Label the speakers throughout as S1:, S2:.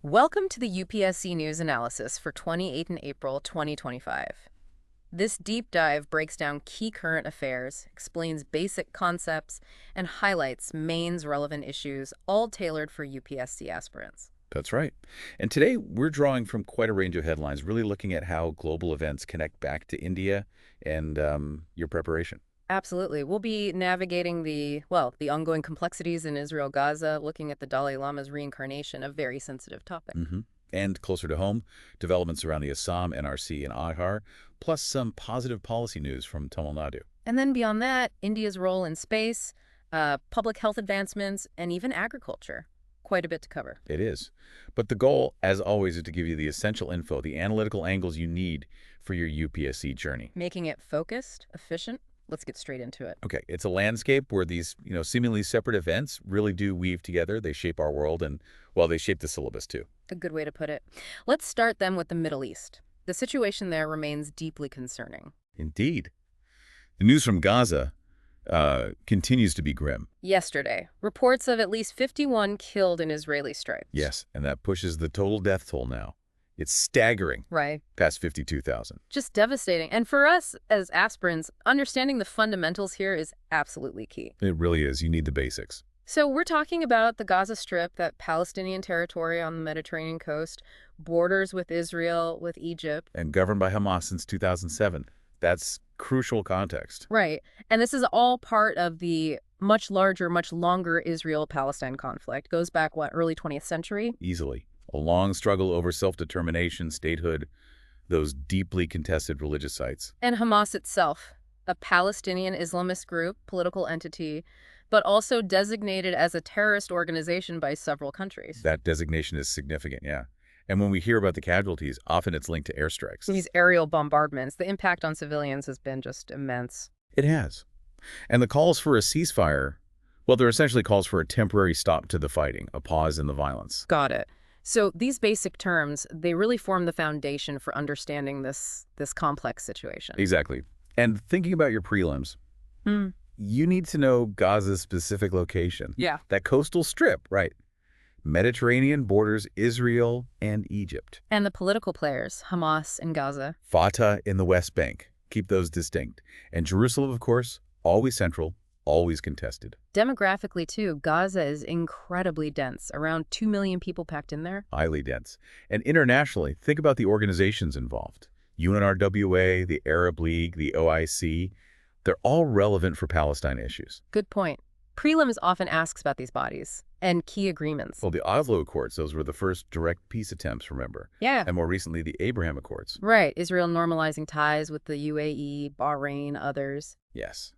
S1: Welcome to the UPSC News Analysis for 28 April 2025. This deep dive breaks down key current affairs, explains basic concepts, and highlights Maine's relevant issues, all tailored for UPSC aspirants.
S2: That's right. And today we're drawing from quite a range of headlines, really looking at how global events connect back to India and your preparation.
S1: Absolutely. We'll be navigating the ongoing complexities in Israel-Gaza, looking at the Dalai Lama's reincarnation, a very sensitive topic.
S2: And closer to home, developments around the Assam, NRC, and Aadhaar, plus some positive policy news from Tamil Nadu.
S1: And then beyond that, India's role in space, public health advancements, and even agriculture. Quite a bit to cover.
S2: It is. But the goal, as always, is to give you the essential info, the analytical angles you need for your UPSC journey.
S1: Making it focused, efficient. Let's get straight into it.
S2: Okay, it's a landscape where these, seemingly separate events really do weave together. They shape our world and, well, they shape the syllabus too.
S1: A good way to put it. Let's start then with the Middle East. The situation there remains deeply concerning.
S2: Indeed. The news from Gaza continues to be grim.
S1: Yesterday, reports of at least 51 killed in Israeli strikes.
S2: Yes, and that pushes the total death toll now. It's staggering.
S1: Right.
S2: Past 52,000.
S1: Just devastating. And for us as aspirants, understanding the fundamentals here is absolutely key.
S2: It really is. You need the basics.
S1: So we're talking about the Gaza Strip, that Palestinian territory on the Mediterranean coast, borders with Israel, with Egypt.
S2: And governed by Hamas since 2007. That's crucial context.
S1: Right. And this is all part of the much larger, much longer Israel-Palestine conflict. Goes back, early 20th century?
S2: Easily. A long struggle over self-determination, statehood, those deeply contested religious sites.
S1: And Hamas itself, a Palestinian Islamist group, political entity, but also designated as a terrorist organization by several countries.
S2: That designation is significant, yeah. And when we hear about the casualties, often it's linked to airstrikes.
S1: These aerial bombardments, the impact on civilians has been just immense.
S2: It has. And the calls for a ceasefire, well, they're essentially calls for a temporary stop to the fighting, a pause in the violence.
S1: Got it. So these basic terms, they really form the foundation for understanding this complex situation.
S2: Exactly. And thinking about your prelims, you need to know Gaza's specific location.
S1: Yeah.
S2: That coastal strip, right? Mediterranean borders Israel and Egypt.
S1: And the political players, Hamas and Gaza.
S2: Fatah in the West Bank. Keep those distinct. And Jerusalem, of course, always central, always contested.
S1: Demographically, too, Gaza is incredibly dense. Around 2 million people packed in there.
S2: Highly dense. And internationally, think about the organizations involved. UNRWA, the Arab League, the OIC. They're all relevant for Palestine issues.
S1: Good point. Prelims often asks about these bodies and key agreements.
S2: Well, the Oslo Accords, those were the first direct peace attempts, remember?
S1: Yeah.
S2: And more recently, the Abraham Accords.
S1: Right. Israel normalizing ties with the UAE, Bahrain, others.
S2: Yes.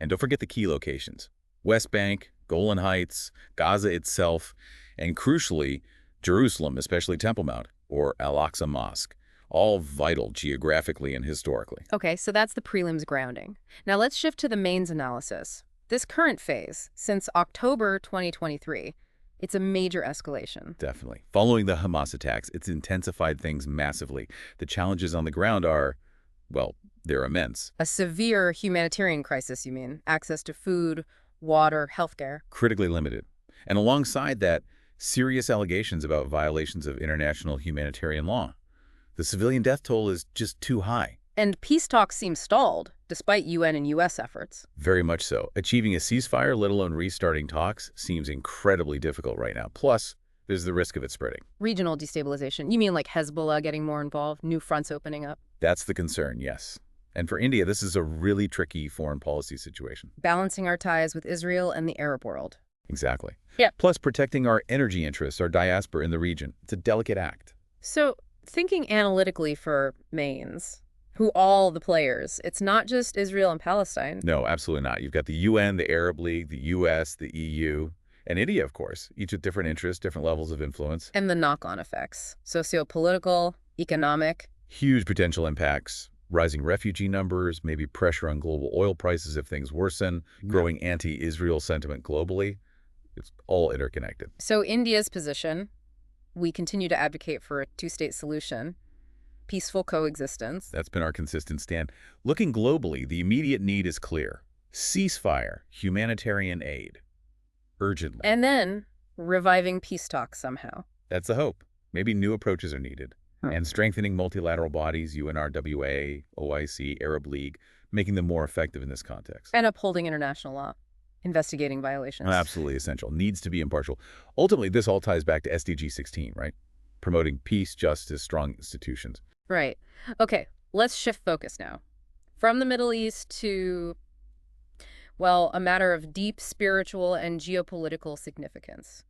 S2: And don't forget the key locations. West Bank, Golan Heights, Gaza itself, and crucially, Jerusalem, especially Temple Mount, or Al-Aqsa Mosque. All vital geographically and historically.
S1: Okay, so that's the prelims grounding. Now let's shift to the mains analysis. This current phase, since October 2023, it's a major escalation.
S2: Definitely. Following the Hamas attacks, it's intensified things massively. The challenges on the ground are, well, they're immense.
S1: A severe humanitarian crisis, you mean? Access to food, water, healthcare.
S2: Critically limited. And alongside that, serious allegations about violations of international humanitarian law. The civilian death toll is just too high.
S1: And peace talks seem stalled, despite UN and U.S. efforts.
S2: Very much so. Achieving a ceasefire, let alone restarting talks, seems incredibly difficult right now. Plus, there's the risk of it spreading.
S1: Regional destabilization. You mean like Hezbollah getting more involved, new fronts opening up?
S2: That's the concern, yes. And for India, this is a really tricky foreign policy situation.
S1: Balancing our ties with Israel and the Arab world.
S2: Exactly.
S1: Yeah.
S2: Plus, protecting our energy interests, our diaspora in the region. It's a delicate act.
S1: So, thinking analytically for mains, who all the players, it's not just Israel and Palestine.
S2: No, absolutely not. You've got the UN, the Arab League, the U.S., the EU, and India, of course, each with different interests, different levels of influence.
S1: And the knock-on effects, socio-political, economic.
S2: Huge potential impacts, rising refugee numbers, maybe pressure on global oil prices if things worsen, growing anti-Israel sentiment globally. It's all interconnected.
S1: So India's position, we continue to advocate for a two-state solution, peaceful coexistence.
S2: That's been our consistent stand. Looking globally, the immediate need is clear. Ceasefire, humanitarian aid. Urgently.
S1: And then reviving peace talks somehow.
S2: That's the hope. Maybe new approaches are needed.
S1: Hmm.
S2: And strengthening multilateral bodies, UNRWA, OIC, Arab League, making them more effective in this context.
S1: And upholding international law, investigating violations.
S2: Absolutely essential. Needs to be impartial. Ultimately, this all ties back to SDG 16, right? Promoting peace, justice, strong institutions.
S1: Right. Okay, let's shift focus now. From the Middle East to, well, a matter of deep spiritual and geopolitical significance.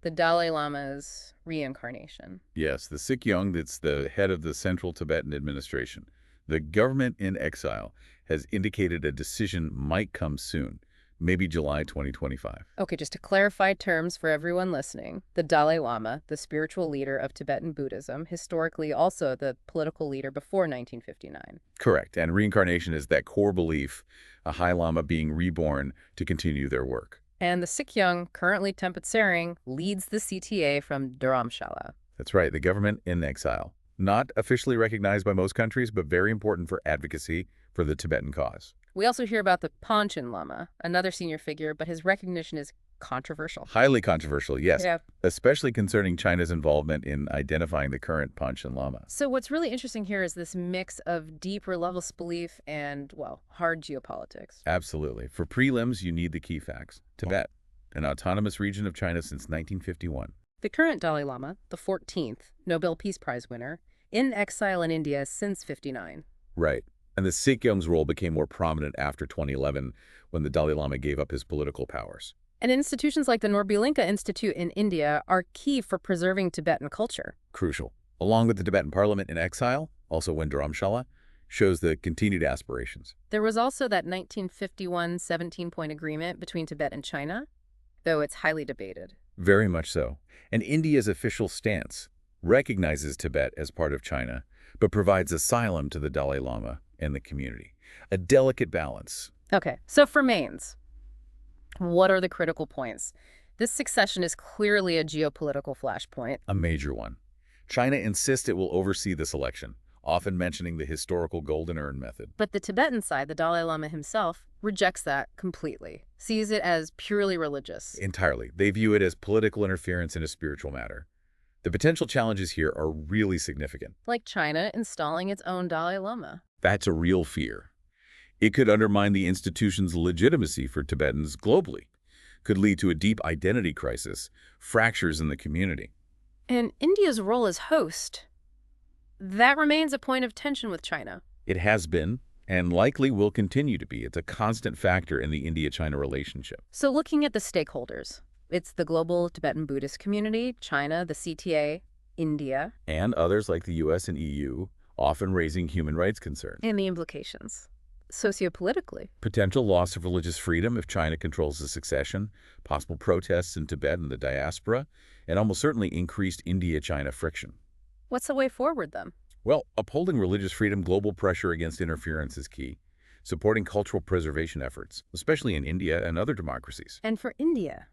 S1: The Dalai Lama's reincarnation.
S2: Yes, the Sikyong, that's the head of the Central Tibetan Administration. The government in exile has indicated a decision might come soon, maybe July 2025.
S1: Okay, just to clarify terms for everyone listening, the Dalai Lama, the spiritual leader of Tibetan Buddhism, historically also the political leader before 1959.
S2: Correct, and reincarnation is that core belief, a High Lama being reborn to continue their work.
S1: And the Sikyong, currently Tempet Sering, leads the CTA from Dharamshala.
S2: That's right, the government in exile. Not officially recognized by most countries, but very important for advocacy for the Tibetan cause.
S1: We also hear about the Panchen Lama, another senior figure, but his recognition is controversial.
S2: Highly controversial, yes,
S1: Yeah.
S2: especially concerning China's involvement in identifying the current Panchen Lama.
S1: So what's really interesting here is this mix of deep religious belief and, well, hard geopolitics.
S2: Absolutely. For prelims, you need the key facts. Tibet, an autonomous region of China since 1951.
S1: The current Dalai Lama, the 14th Nobel Peace Prize winner, in exile in India since '59.
S2: Right. And the Sikyong's role became more prominent after 2011 when the Dalai Lama gave up his political powers.
S1: And institutions like the Norbilinka Institute in India are key for preserving Tibetan culture.
S2: Crucial. Along with the Tibetan parliament in exile, also when Dharamshala, shows the continued aspirations.
S1: There was also that 1951 17-point agreement between Tibet and China, though it's highly debated.
S2: Very much so. And India's official stance recognizes Tibet as part of China, but provides asylum to the Dalai Lama and the community. A delicate balance.
S1: Okay, so for Mainz, what are the critical points? This succession is clearly a geopolitical flashpoint.
S2: A major one. China insists it will oversee this election, often mentioning the historical golden urn method.
S1: But the Tibetan side, the Dalai Lama himself, rejects that completely, sees it as purely religious.
S2: Entirely. They view it as political interference in a spiritual matter. The potential challenges here are really significant.
S1: Like China installing its own Dalai Lama.
S2: That's a real fear. It could undermine the institution's legitimacy for Tibetans globally, could lead to a deep identity crisis, fractures in the community.
S1: And India's role as host, that remains a point of tension with China.
S2: It has been, and likely will continue to be. It's a constant factor in the India-China relationship.
S1: So looking at the stakeholders, it's the global Tibetan Buddhist community, China, the CTA, India.
S2: And others like the US and EU, often raising human rights concerns.
S1: And the implications, sociopolitically.
S2: Potential loss of religious freedom if China controls the succession, possible protests in Tibet and the diaspora, and almost certainly increased India-China friction.
S1: What's the way forward, then?
S2: Well, upholding religious freedom, global pressure against interference is key. Supporting cultural preservation efforts, especially in India and other democracies.
S1: And for India,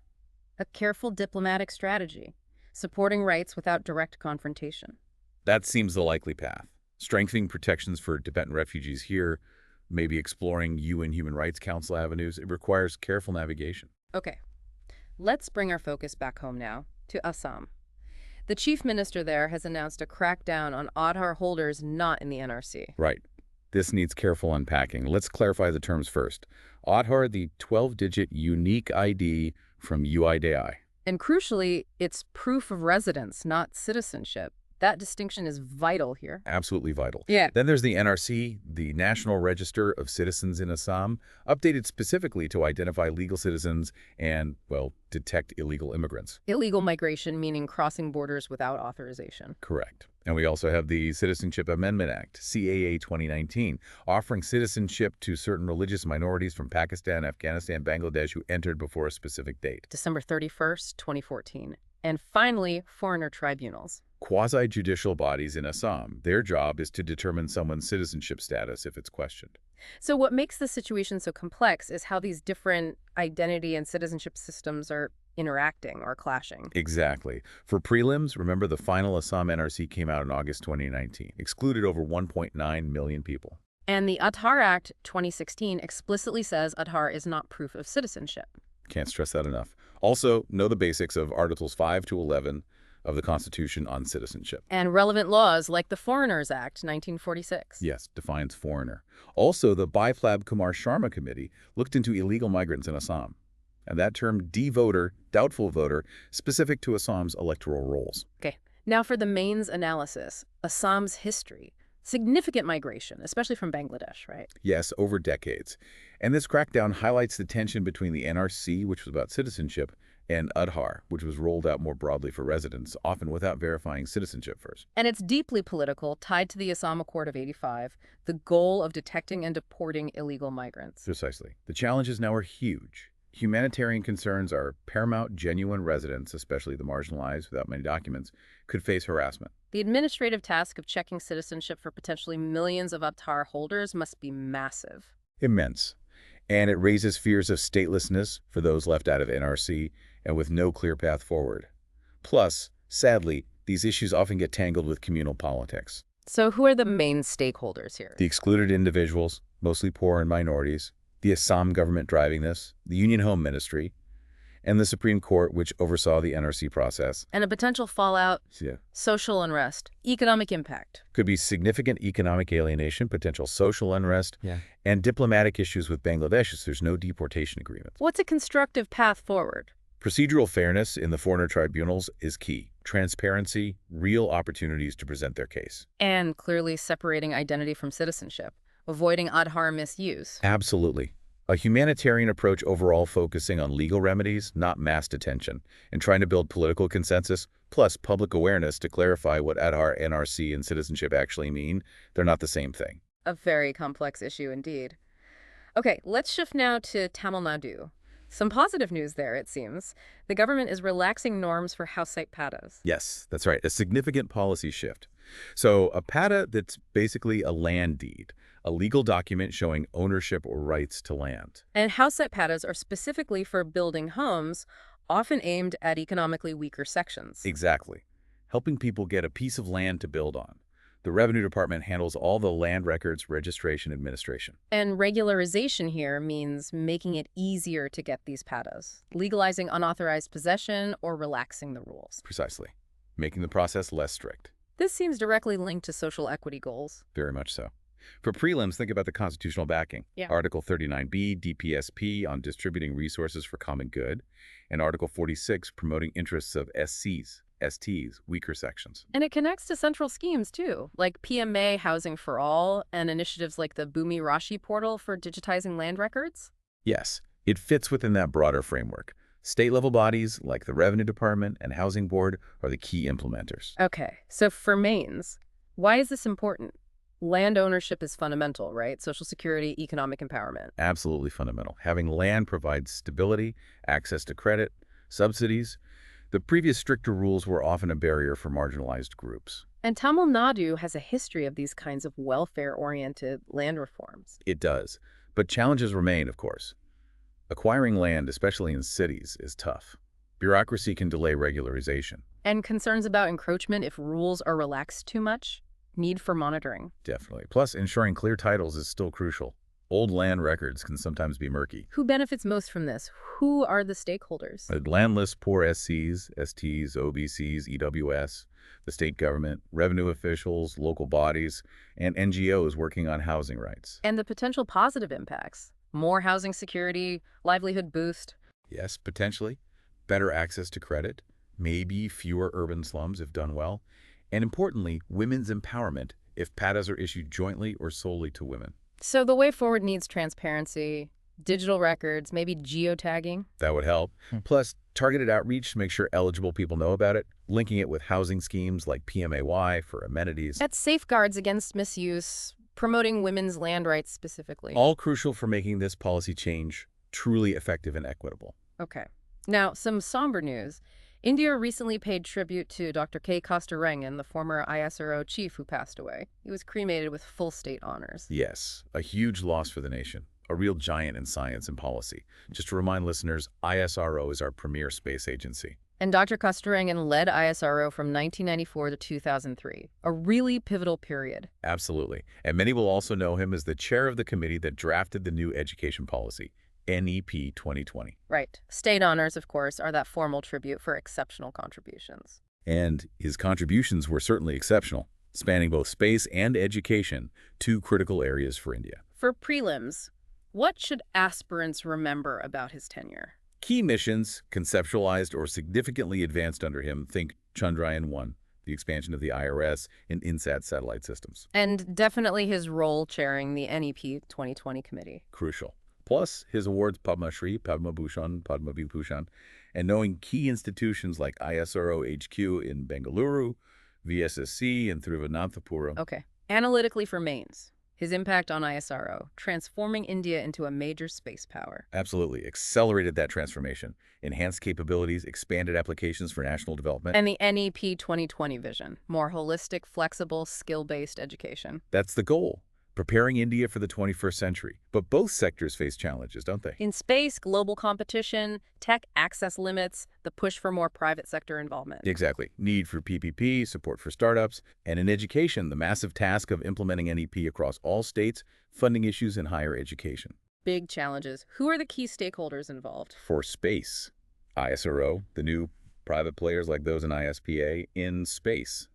S1: a careful diplomatic strategy, supporting rights without direct confrontation.
S2: That seems the likely path. Strengthening protections for Tibetan refugees here, maybe exploring UN Human Rights Council avenues. It requires careful navigation.
S1: Okay, let's bring our focus back home now to Assam. The chief minister there has announced a crackdown on Aadhaar holders not in the NRC.
S2: Right. This needs careful unpacking. Let's clarify the terms first. Aadhaar, the 12-digit unique ID from UIDI.
S1: And crucially, it's proof of residence, not citizenship. That distinction is vital here.
S2: Absolutely vital.
S1: Yeah.
S2: Then there's the NRC, the National Register of Citizens in Assam, updated specifically to identify legal citizens and, well, detect illegal immigrants.
S1: Illegal migration, meaning crossing borders without authorization.
S2: Correct. And we also have the Citizenship Amendment Act, CAA 2019, offering citizenship to certain religious minorities from Pakistan, Afghanistan, Bangladesh who entered before a specific date.
S1: December 31st, 2014. And finally, foreigner tribunals.
S2: Quasi-judicial bodies in Assam, their job is to determine someone's citizenship status if it's questioned.
S1: So what makes the situation so complex is how these different identity and citizenship systems are interacting or clashing.
S2: Exactly. For prelims, remember the final Assam NRC came out in August 2019, excluded over 1.9 million people.
S1: And the Aadhaar Act 2016 explicitly says Aadhaar is not proof of citizenship.
S2: Can't stress that enough. Also, know the basics of Articles 5 to 11 of the Constitution on citizenship.
S1: And relevant laws like the Foreigners Act, 1946.
S2: Yes, defines foreigner. Also, the Biplab Kumar Sharma Committee looked into illegal migrants in Assam. And that term D-voter, doubtful voter, specific to Assam's electoral rolls.
S1: Okay, now for the mains analysis, Assam's history. Significant migration, especially from Bangladesh, right?
S2: Yes, over decades. And this crackdown highlights the tension between the NRC, which was about citizenship, and Aadhaar, which was rolled out more broadly for residents, often without verifying citizenship first.
S1: And it's deeply political, tied to the Assam Accord of '85, the goal of detecting and deporting illegal migrants.
S2: Precisely. The challenges now are huge. Humanitarian concerns are paramount. Genuine residents, especially the marginalized without many documents, could face harassment.
S1: The administrative task of checking citizenship for potentially millions of Aadhaar holders must be massive.
S2: Immense. And it raises fears of statelessness for those left out of NRC and with no clear path forward. Plus, sadly, these issues often get tangled with communal politics.
S1: So who are the main stakeholders here?
S2: The excluded individuals, mostly poor and minorities, the Assam government driving this, the Union Home Ministry, and the Supreme Court, which oversaw the NRC process.
S1: And a potential fallout, social unrest, economic impact.
S2: Could be significant economic alienation, potential social unrest, and diplomatic issues with Bangladesh as there's no deportation agreement.
S1: What's a constructive path forward?
S2: Procedural fairness in the foreigner tribunals is key. Transparency, real opportunities to present their case.
S1: And clearly separating identity from citizenship, avoiding Aadhaar misuse.
S2: Absolutely. A humanitarian approach overall focusing on legal remedies, not mass detention, and trying to build political consensus, plus public awareness to clarify what Aadhaar, NRC, and citizenship actually mean. They're not the same thing.
S1: A very complex issue indeed. Okay, let's shift now to Tamil Nadu. Some positive news there, it seems. The government is relaxing norms for house site padas.
S2: Yes, that's right. A significant policy shift. So a pada, that's basically a land deed, a legal document showing ownership or rights to land.
S1: And house site padas are specifically for building homes, often aimed at economically weaker sections.
S2: Exactly. Helping people get a piece of land to build on. The Revenue Department handles all the land records, registration, administration.
S1: And regularization here means making it easier to get these padas, legalizing unauthorized possession or relaxing the rules.
S2: Precisely. Making the process less strict.
S1: This seems directly linked to social equity goals.
S2: Very much so. For prelims, think about the constitutional backing. Article 39B, DPSP, on distributing resources for common good, and Article 46, promoting interests of SCs, STs, weaker sections.
S1: And it connects to central schemes, too, like PMA Housing for All and initiatives like the Bhumi Rashi portal for digitizing land records?
S2: Yes, it fits within that broader framework. State-level bodies like the Revenue Department and Housing Board are the key implementers.
S1: Okay, so for mains, why is this important? Land ownership is fundamental, right? Social security, economic empowerment.
S2: Absolutely fundamental. Having land provides stability, access to credit, subsidies. The previous stricter rules were often a barrier for marginalized groups.
S1: And Tamil Nadu has a history of these kinds of welfare-oriented land reforms.
S2: It does. But challenges remain, of course. Acquiring land, especially in cities, is tough. Bureaucracy can delay regularization.
S1: And concerns about encroachment if rules are relaxed too much? Need for monitoring.
S2: Definitely. Plus, ensuring clear titles is still crucial. Old land records can sometimes be murky.
S1: Who benefits most from this? Who are the stakeholders?
S2: Landless poor SCs, STs, OBCs, EWS, the state government, revenue officials, local bodies, and NGOs working on housing rights.
S1: And the potential positive impacts. More housing security, livelihood boost.
S2: Yes, potentially. Better access to credit, maybe fewer urban slums if done well, and importantly, women's empowerment if padas are issued jointly or solely to women.
S1: So the way forward needs transparency, digital records, maybe geotagging.
S2: That would help. Plus, targeted outreach to make sure eligible people know about it, linking it with housing schemes like PMAY for amenities.
S1: That's safeguards against misuse, promoting women's land rights specifically.
S2: All crucial for making this policy change truly effective and equitable.
S1: Okay. Now, some somber news. India recently paid tribute to Dr. K. Kostarangan, the former ISRO chief who passed away. He was cremated with full state honors.
S2: Yes, a huge loss for the nation, a real giant in science and policy. Just to remind listeners, ISRO is our premier space agency.
S1: And Dr. Kostarangan led ISRO from 1994 to 2003, a really pivotal period.
S2: Absolutely. And many will also know him as the chair of the committee that drafted the new education policy, NEP 2020.
S1: Right. State honors, of course, are that formal tribute for exceptional contributions.
S2: And his contributions were certainly exceptional, spanning both space and education, two critical areas for India.
S1: For prelims, what should aspirants remember about his tenure?
S2: Key missions conceptualized or significantly advanced under him, think Chandrayaan-1, the expansion of the IRS and INSAT satellite systems.
S1: And definitely his role chairing the NEP 2020 committee.
S2: Crucial. Plus, his awards Padma Shri, Padma Bhushan, Padma Vibhushan, and knowing key institutions like ISRO HQ in Bengaluru, VSSC, and Thiruvananthapuram.
S1: Okay. Analytically for mains, his impact on ISRO, transforming India into a major space power.
S2: Absolutely. Accelerated that transformation. Enhanced capabilities, expanded applications for national development.
S1: And the NEP 2020 vision, more holistic, flexible, skill-based education.
S2: That's the goal. Preparing India for the 21st century. But both sectors face challenges, don't they?
S1: In space, global competition, tech access limits, the push for more private sector involvement.
S2: Exactly. Need for PPP, support for startups, and in education, the massive task of implementing NEP across all states, funding issues in higher education.
S1: Big challenges. Who are the key stakeholders involved?
S2: For space, ISRO, the new private players like those in ISPA in space.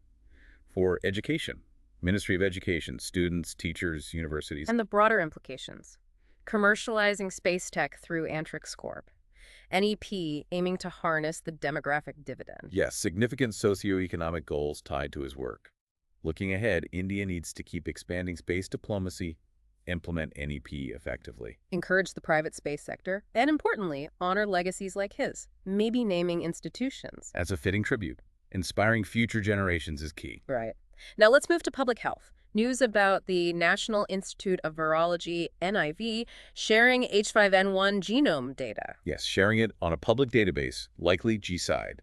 S2: For education, Ministry of Education, students, teachers, universities.
S1: And the broader implications. Commercializing space tech through Antrix Corp. NEP aiming to harness the demographic dividend.
S2: Yes, significant socioeconomic goals tied to his work. Looking ahead, India needs to keep expanding space diplomacy, implement NEP effectively.
S1: Encourage the private space sector, and importantly, honor legacies like his, maybe naming institutions.
S2: As a fitting tribute, inspiring future generations is key.
S1: Right. Now let's move to public health. News about the National Institute of Virology, NIV, sharing H5N1 genome data.
S2: Yes, sharing it on a public database, likely GSIDE.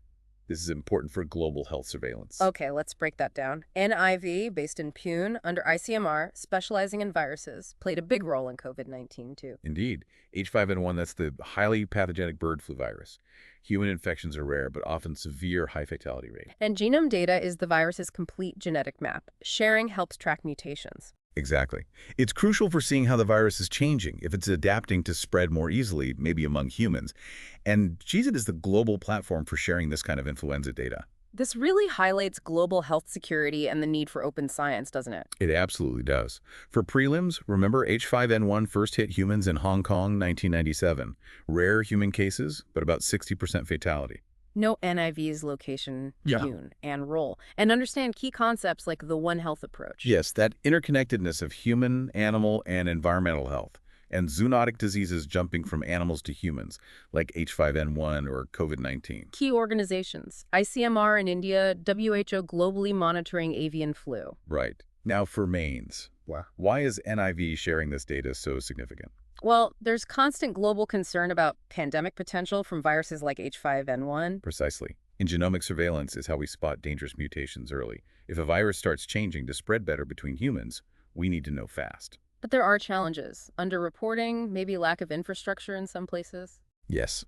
S2: This is important for global health surveillance.
S1: Okay, let's break that down. NIV, based in Pune, under ICMR, specializing in viruses, played a big role in COVID-19 too.
S2: Indeed. H5N1, that's the highly pathogenic bird flu virus. Human infections are rare, but often severe high fatality rate.
S1: And genome data is the virus's complete genetic map. Sharing helps track mutations.
S2: Exactly. It's crucial for seeing how the virus is changing, if it's adapting to spread more easily, maybe among humans. And GSID is the global platform for sharing this kind of influenza data.
S1: This really highlights global health security and the need for open science, doesn't it?
S2: It absolutely does. For prelims, remember H5N1 first hit humans in Hong Kong 1997. Rare human cases, but about 60% fatality.
S1: Know NIV's location, Pune, and role, and understand key concepts like the One Health approach.
S2: Yes, that interconnectedness of human, animal, and environmental health, and zoonotic diseases jumping from animals to humans, like H5N1 or COVID-19.
S1: Key organizations, ICMR in India, WHO globally monitoring avian flu.
S2: Right. Now for mains. Wow. Why is NIV sharing this data so significant?
S1: Well, there's constant global concern about pandemic potential from viruses like H5N1.
S2: Precisely. In genomic surveillance is how we spot dangerous mutations early. If a virus starts changing to spread better between humans, we need to know fast.
S1: But there are challenges. Underreporting, maybe lack of infrastructure in some places.
S2: Yes.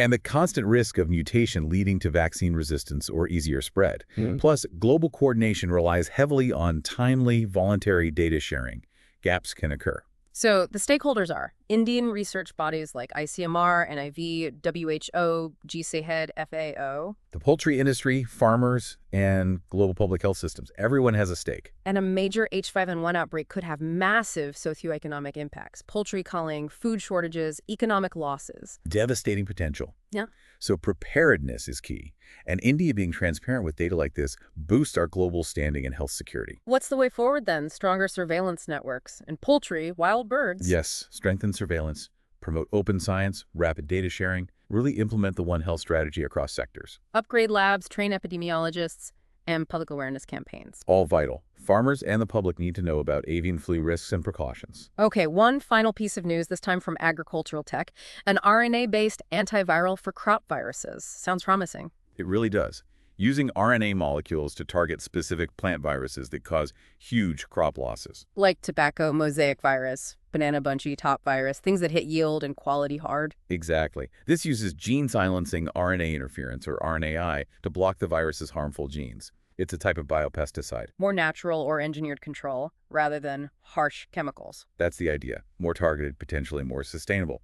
S2: And the constant risk of mutation leading to vaccine resistance or easier spread. Plus, global coordination relies heavily on timely, voluntary data sharing. Gaps can occur.
S1: So the stakeholders are Indian research bodies like ICMR, NIV, WHO, GSIHED, FAO.
S2: The poultry industry, farmers, and global public health systems. Everyone has a stake.
S1: And a major H5N1 outbreak could have massive socioeconomic impacts. Poultry culling, food shortages, economic losses.
S2: Devastating potential.
S1: Yeah.
S2: So preparedness is key. And India being transparent with data like this boosts our global standing in health security.
S1: What's the way forward then? Stronger surveillance networks. And poultry, wild birds.
S2: Yes, strengthen surveillance, promote open science, rapid data sharing, really implement the One Health strategy across sectors.
S1: Upgrade labs, train epidemiologists, and public awareness campaigns.
S2: All vital. Farmers and the public need to know about avian flu risks and precautions.
S1: Okay, one final piece of news, this time from agricultural tech. An RNA-based antiviral for crop viruses. Sounds promising.
S2: It really does. Using RNA molecules to target specific plant viruses that cause huge crop losses.
S1: Like tobacco mosaic virus, banana bunchy top virus, things that hit yield and quality hard.
S2: Exactly. This uses gene-silencing RNA interference, or RNAi, to block the virus's harmful genes. It's a type of biopesticide.
S1: More natural or engineered control, rather than harsh chemicals.
S2: That's the idea. More targeted, potentially more sustainable.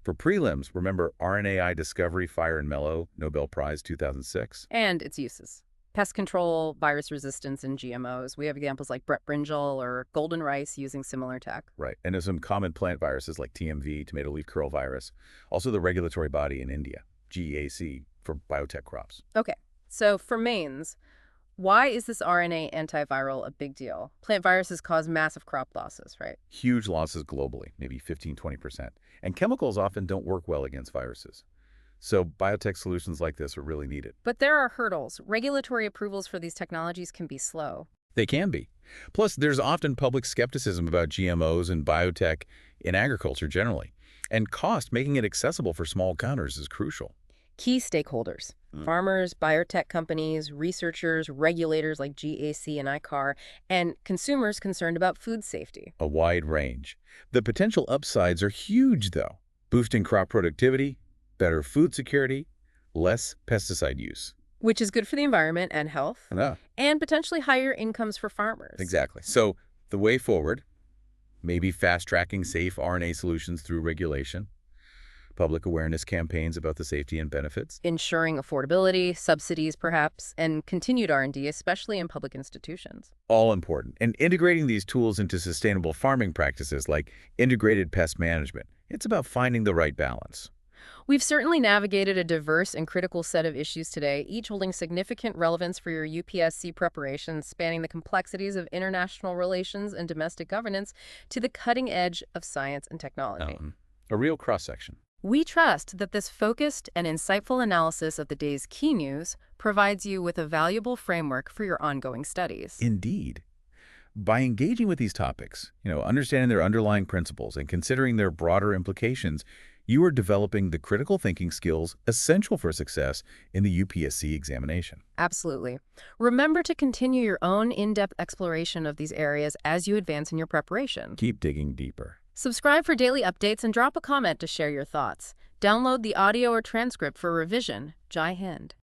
S2: For prelims, remember RNAi Discovery, Fire and Mellow, Nobel Prize 2006?
S1: And its uses. Pest control, virus resistance, and GMOs. We have examples like Brett brinjal or golden rice using similar tech.
S2: Right, and there's some common plant viruses like TMV, tomato leaf curl virus. Also the regulatory body in India, GAC, for biotech crops.
S1: Okay, so for mains, why is this RNA antiviral a big deal? Plant viruses cause massive crop losses, right?
S2: Huge losses globally, maybe 15–20%. And chemicals often don't work well against viruses. So biotech solutions like this are really needed.
S1: But there are hurdles. Regulatory approvals for these technologies can be slow.
S2: They can be. Plus, there's often public skepticism about GMOs and biotech in agriculture generally. And cost, making it accessible for small counters, is crucial.
S1: Key stakeholders, farmers, biotech companies, researchers, regulators like GAC and ICAR, and consumers concerned about food safety.
S2: A wide range. The potential upsides are huge, though. Boosting crop productivity, better food security, less pesticide use.
S1: Which is good for the environment and health,
S2: Yeah.
S1: and potentially higher incomes for farmers.
S2: Exactly. So the way forward, maybe fast-tracking safe RNA solutions through regulation, public awareness campaigns about the safety and benefits.
S1: Ensuring affordability, subsidies perhaps, and continued R&D, especially in public institutions.
S2: All important. And integrating these tools into sustainable farming practices like integrated pest management. It's about finding the right balance.
S1: We've certainly navigated a diverse and critical set of issues today, each holding significant relevance for your UPSC preparations, spanning the complexities of international relations and domestic governance to the cutting edge of science and technology.
S2: A real cross-section.
S1: We trust that this focused and insightful analysis of the day's key news provides you with a valuable framework for your ongoing studies.
S2: Indeed. By engaging with these topics, understanding their underlying principles and considering their broader implications, you are developing the critical thinking skills essential for success in the UPSC examination.
S1: Absolutely. Remember to continue your own in-depth exploration of these areas as you advance in your preparation.
S2: Keep digging deeper.
S1: Subscribe for daily updates and drop a comment to share your thoughts. Download the audio or transcript for revision. Jai Hind.